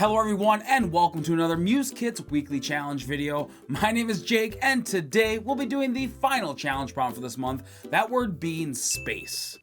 Hello everyone and welcome to another Muse Kits weekly challenge video. My name is Jake and today we'll be doing the final challenge prompt for this month, that word being space.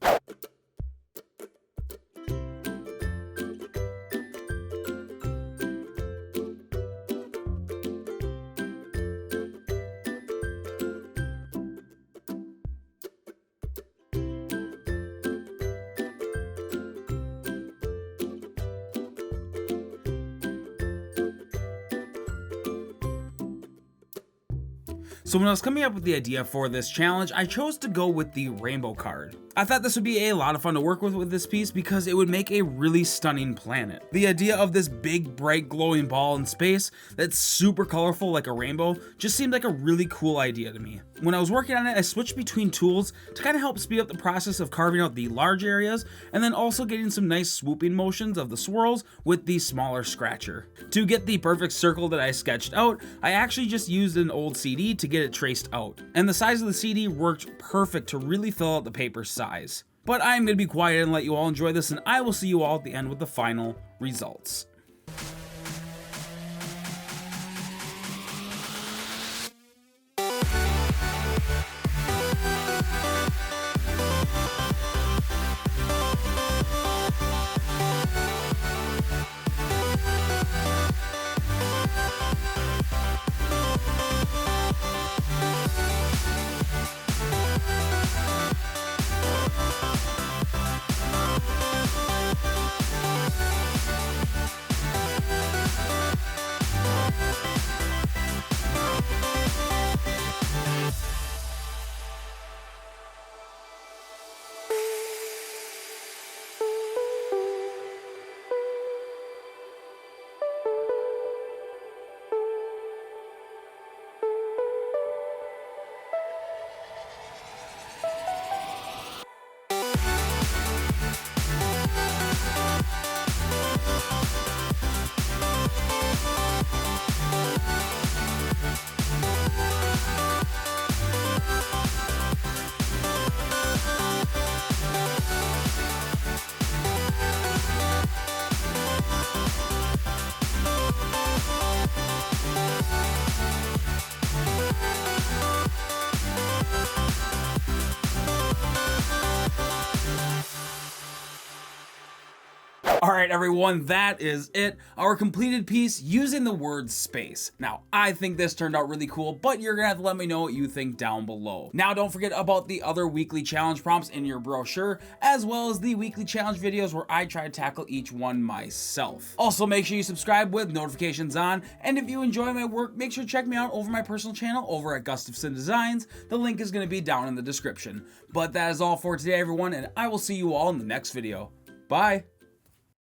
So when I was coming up with the idea for this challenge, I chose to go with the rainbow card. I thought this would be a lot of fun to work with this piece because it would make a really stunning planet. The idea of this big, bright, glowing ball in space that's super colorful like a rainbow just seemed like a really cool idea to me. When I was working on it, I switched between tools to kind of help speed up the process of carving out the large areas and then also getting some nice swooping motions of the swirls with the smaller scratcher. To get the perfect circle that I sketched out, I actually just used an old CD to get it traced out. And the size of the CD worked perfect to really fill out the paper's size. But I'm going to be quiet and let you all enjoy this, and I will see you all at the end with the final results. Alright everyone, that is it. Our completed piece using the word space. Now, I think this turned out really cool, but you're gonna have to let me know what you think down below. Now, don't forget about the other weekly challenge prompts in your brochure, as well as the weekly challenge videos where I try to tackle each one myself. Also, make sure you subscribe with notifications on, and if you enjoy my work, make sure to check me out over my personal channel over at Gustafson Designs. The link is gonna be down in the description. But that is all for today, everyone, and I will see you all in the next video. Bye!